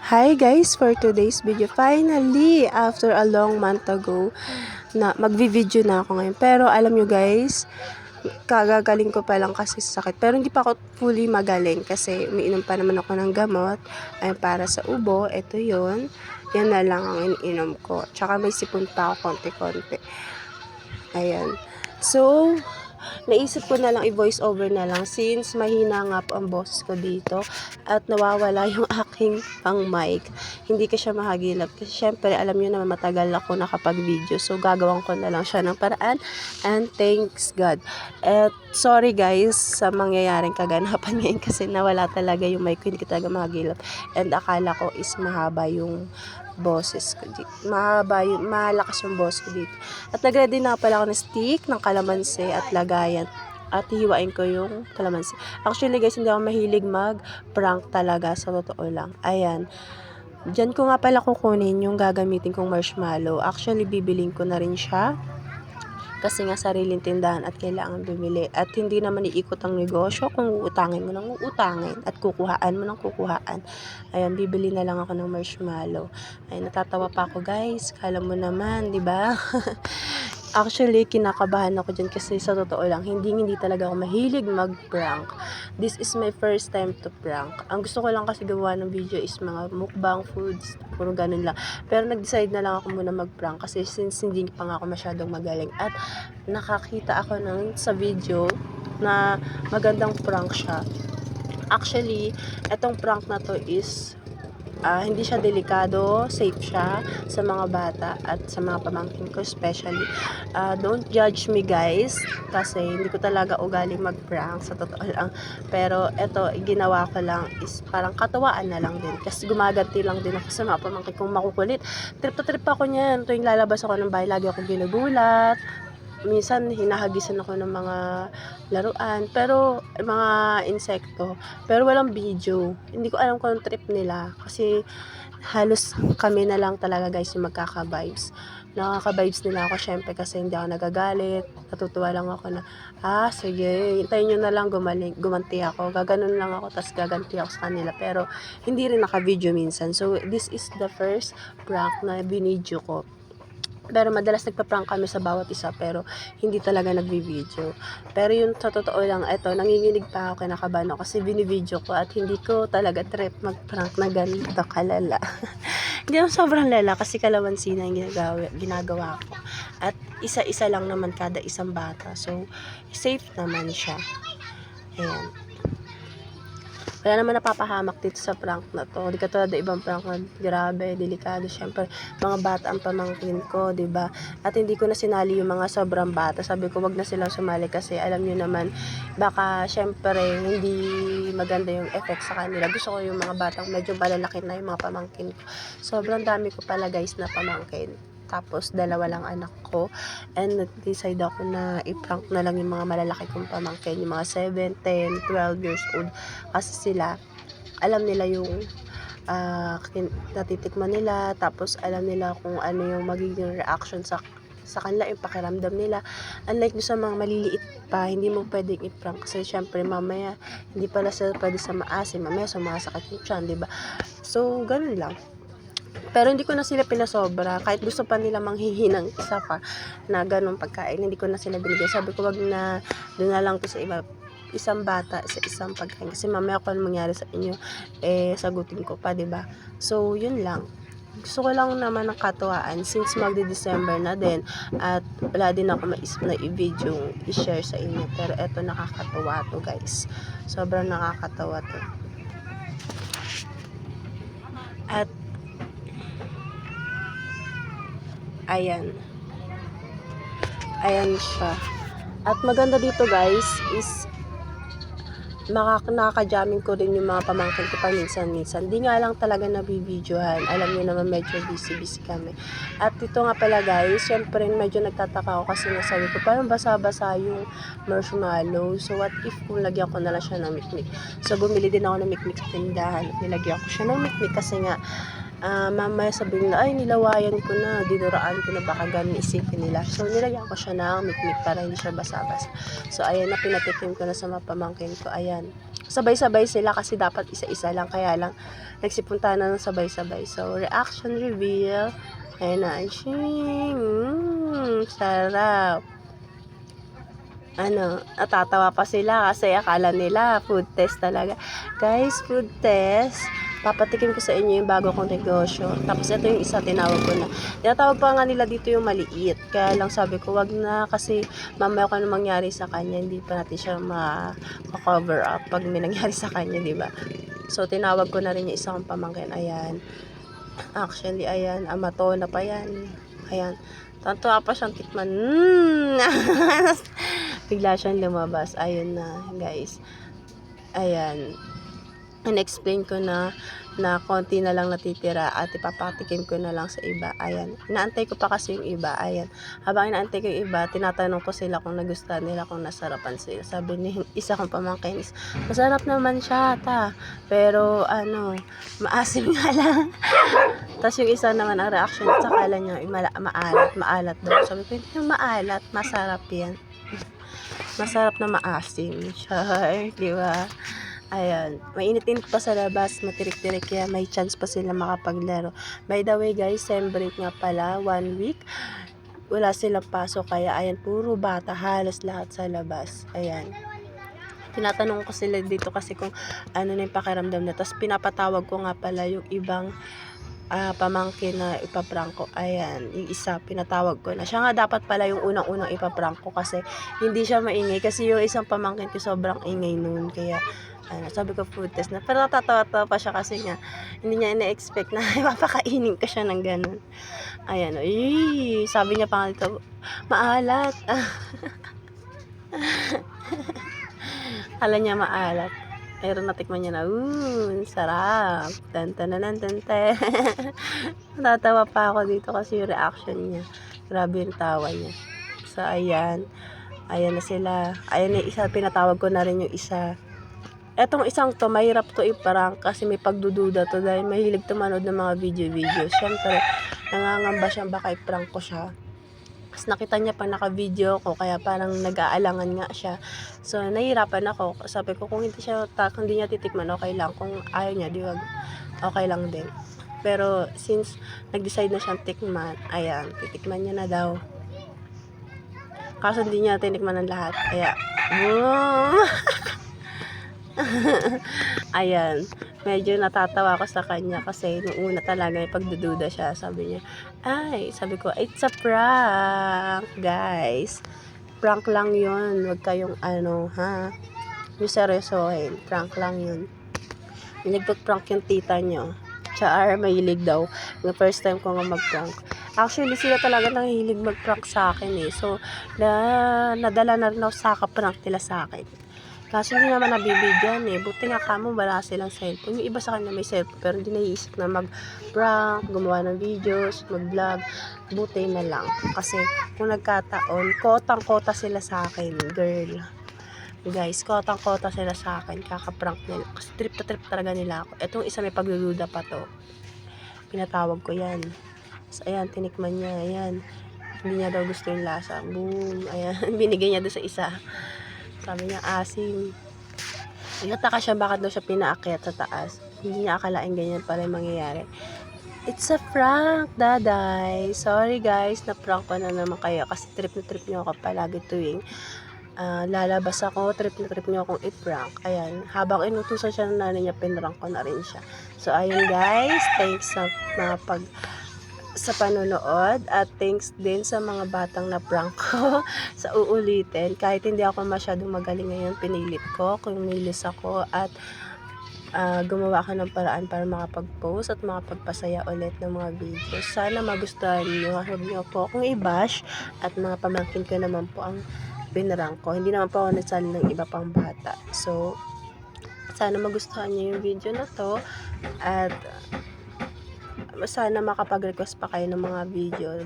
Hi guys, for today's video, finally, after a long month ago, na magvi-video na ako ngayon. Pero alam nyo guys, kagagaling ko pa lang kasi sa sakit. Pero hindi pa ako fully magaling kasi umiinom pa naman ako ng gamot. Ay para sa ubo, ito yon. Yan na lang ang iniinom ko. Tsaka may sipon pa ako konti-konti. Ayan. So, naisip ko na lang i-voice over na lang since mahina nga po ang boses ko dito at nawawala yung aking pang mic. Hindi ko siya mahagilap kasi syempre alam nyo naman matagal ako nakapag-video, so gagawin ko na lang siya ng paraan, and thanks God. At sorry guys sa mangyayaring kaganapan ngayon kasi nawala talaga yung mic ko, hindi ko talaga mahagilap, and akala ko is mahaba yung boses ko dito. Malakas yung boses ko dito. At nag-ready na pala ako ng stick ng kalamansi at lagayan. At hiwain ko yung kalamansi. Actually guys, hindi ako mahilig mag-prank talaga sa totoo lang. Ayan. Diyan ko nga pala kukunin yung gagamitin kong marshmallow. Actually, bibiling ko na rin siya. Kasi nga sariling tindahan at kailangan bumili. At hindi naman iikot ang negosyo kung uutangin mo ng uutangin at kukuhaan mo ng kukuhaan. Ayan, bibili na lang ako ng marshmallow. Ay, natatawa pa ako guys. Kala mo naman, di ba? Actually, kinakabahan ako dyan kasi sa totoo lang, hindi talaga ako mahilig mag-prank. This is my first time to prank. Ang gusto ko lang kasi gawa ng video is mga mukbang foods, puro ganun lang. Pero nag-decide na lang ako muna mag-prank kasi since hindi pa nga ako masyadong magaling. At nakakita ako sa video na magandang prank siya. Actually, etong prank na to is hindi siya delikado, safe siya sa mga bata at sa mga pamangkin ko especially. Don't judge me guys kasi hindi ko talaga ugaling mag-prank sa totoo lang. Pero eto, ginawa ko lang is parang katawaan na lang din kasi gumaganti lang din ako sa mga pamangkin kong makukulit. Trip to trip ako niyan tuwing lalabas ako ng bahay, lagi akong ginugulat. Minsan hinahagisan ako ng mga laruan, pero mga insekto, pero walang video. Hindi ko alam kung anong trip nila kasi halos kami na lang talaga guys yung magkaka-vibes. Nakaka-vibes nila ako syempre kasi hindi ako nagagalit. Natutuwa lang ako na sige, hintayin nyo na lang gumanti ako. Gaganon lang ako, tas gaganti ako sa kanila, pero hindi rin naka-video minsan. So this is the first prank na binidyo ko. Pero madalas nagpa-prank kami sa bawat isa, pero hindi talaga nagbi-video. Pero yun sa totoo lang, eto, nanginginig pa ako, kinakabahan ako kasi bini-video ko at hindi ko talaga trip mag-prank na ganito kalala. Hindi naman sobrang lala kasi kalamansi na yung ginagawa ko. At isa-isa lang naman kada isang bata. So, safe naman siya. Ayan. Wala naman napapahamak dito sa prank na to. Di katulad ng ibang prank na grabe, delikado. Syempre, mga bata ang pamangkin ko, di ba? At hindi ko na sinali yung mga sobrang bata. Sabi ko, wag na silang sumali kasi alam niyo naman, baka syempre hindi maganda yung effect sa kanila. Gusto ko yung mga batang medyo malalaki na yung mga pamangkin ko. Sobrang dami ko pala guys na pamangkin. Tapos, dalawa lang anak ko. And nag-decide ako na i-prank na lang yung mga malalaki kong pamangkin. Yung mga 7, 10, 12 years old. Kasi sila, alam nila yung natitikman nila. Tapos, alam nila kung ano yung magiging reaction sa kanila, yung pakiramdam nila. Unlike sa mga maliliit pa, hindi mo pwedeng i-prank kasi syempre mamaya hindi pala sila pwede sa maasim, mamaya sumasakit yung tiyan, diba? So, ganun lang. Pero hindi ko na sila pinasobra. Kahit gusto pa nila manghihi ng isa pa na ganong pagkain, hindi ko na sila binigay. Sabi ko, wag na, doon na lang to sa isang bata, sa isang pagkain. Kasi mamaya kung ano mangyari sa inyo, sagutin ko pa, diba? So, yun lang. Gusto ko lang naman ng katuwaan since magdi-December na din at wala din ako maisip na i-video i-share sa inyo. Pero eto, nakakatuwa to guys. Sobrang nakakatawa to. At ayan siya. At maganda dito guys is nakaka-jamming ko rin yung mga pamangkin ko paminsan-minsan. Di nga lang talaga nabibidyohan. Alam niyo naman medyo busy kami. At ito nga pala guys, syempre medyo nagtataka ako kasi nasabi ko parang basa-basa yung marshmallow. So what if kung lagyan ko na lang siya ng mikmik? So bumili din ako ng mikmik sa tindahan. Nilagyan ko siya ng mikmik kasi nga mamaya sabihin nila, ay nilawayan ko na, dinuraan ko na, baka ganun isipin nila. So nilagyan ko siya ng mikmik para hindi siya basa-basa. So ayan na, pinatikim ko na sa mga pamangkin ko. Ayan, sabay-sabay sila kasi dapat isa-isa lang, kaya lang nagsipunta na ng sabay-sabay. So, reaction reveal. Ayan na. Sarap. Natatawa pa sila kasi akala nila food test talaga. Guys, food test. Papatikim ko sa inyo yung bago kong negosyo. Tapos ito yung isa, tinawag ko na. Tinatawag pa nga nila dito yung maliit. Kaya lang sabi ko, wag na kasi mamaya kung ano mangyari sa kanya, hindi pa natin siya ma-cover up pag may nangyari sa kanya, di ba? So, tinawag ko na rin yung isang pamangkin. Ayan. Actually, ayan. Amatona pa yan. Ayan. Tantuwa pa siyang tikman. Bigla siyang lumabas. Ayun na, guys. Ayan. In-explain ko na konti na lang natitira at ipapatikim ko na lang sa iba. Ayan. Inaantay ko pa kasi yung iba. Ayan. Habang inaantay ko yung iba, tinatanong ko sila kung nagustuhan nila, kung nasarapan sila. Sabi ni isa kong pamangkin is, masarap naman siya, ta. Pero, maasim nga lang. Tapos yung isa naman, ang reaction, sa kala niya, maalat daw. Sabi ko, hindi yung maalat, masarap yan. Masarap na maasim. Char, di ba? Ayan, mainit-init pa sa labas, matirik-tirik, kaya may chance pa sila makapaglaro. By the way guys, sem break nga pala, 1 week. Wala silang pasok, kaya ayan, puro bata, halos lahat sa labas. Ayan. Tinatanong ko sila dito kasi kung ano na yung pakiramdam na. Tapos pinapatawag ko nga pala yung ibang pamangkin na ipaprank ko. Ayan, yung isa, pinatawag ko na. Siya nga dapat pala yung unang-unang ipaprank ko kasi hindi siya maingay. Kasi yung isang pamangkin ko sobrang ingay noon. Kaya, sabi ko food test na. Pero natatawa-tawa pa siya kasi nga, hindi niya ina-expect na ipapakainin ko siya ng ganun. Ayan, sabi niya pa nga dito, maalat. Alam niya maalat. Pero natikman niya na, sarap. Tan-tan-tan-tan-tan. Natatawa pa ako dito kasi yung reaction niya. Grabe yung tawa niya. So, ayan. Ayan na sila. Ayan na isa, pinatawag ko na rin yung isa. Etong isang to, mahirap to i-prank kasi may pagdududa to dahil mahilig to manood ng mga video-video. Siyempre, nangangamba siya baka i-prank ko siya. Tapos nakita niya pa naka-video ko, kaya parang nag-aalangan nga siya. So, nahihirapan ako. Sabi ko, kung hindi niya titikman, okay lang. Kung ayaw niya, okay lang din. Pero, since nag-decide na siyang tikman, ayan, titikman niya na daw. Kaso hindi niya tinikman ng lahat. Kaya, boom! Ayan, medyo natatawa ako sa kanya kasi nung una talaga may pagdududa siya. Sabi niya, sabi ko, it's a prank, guys. Prank lang yun. Huwag kayong yung seryosohin. Prank lang yun. Yung nagpag-prank yung tita nyo. Char, mahilig daw. Yung first time ko nga mag-prank. Actually, sila talaga nangihilig mag-prank sa akin eh. So, nadala na rin ako sa kaprank nila sa akin. Kaso hindi naman nabibigyan eh. Buti nga kamo wala silang cellphone. Yung iba sa kanya may cellphone pero hindi naiisip na mag-prank, gumawa ng videos, mag-vlog. Buti na lang. Kasi kung nagkataon, kotang-kota sila sa akin, girl. Guys, kotang-kota sila sa akin. Kakaprank nila. Kasi trip na trip talaga nila ako. Etong isa may pagdududa pa to. Pinatawag ko yan. So, ayan, tinikman niya. Ayan. Hindi niya daw gusto yung lasa. Boom. Ayan. Binigay niya doon sa isa. Sabi niya, asim. Nataka siya bakit daw siya pinaakyat sa taas. Hindi niya akalain ganyan pala yung mangyayari. It's a prank, daday. Sorry guys, na-prank pa na naman kayo. Kasi trip na trip niyo ako palagi tuwing lalabas ako, trip na trip niyo akong i-prank. Ayan, habang inutusan siya ng nanay niya, pinrank ko na rin siya. So, ayun guys, thanks sa sa panonood at thanks din sa mga batang na prank ko sa uulitin. Kahit hindi ako masyadong magaling ngayon, pinilit ko, kumilos ako at gumawa ako ng paraan para makapag-post at makapagpasaya ulit ng mga videos. Sana magustuhan nyo. Huwag nyo po akong i-bash at mga pamangkin ko naman po ang pinrank ko. Hindi naman po ako nagsali ng iba pang bata. So, sana magustuhan nyo yung video na to at sana makapag-request pa kayo ng mga video.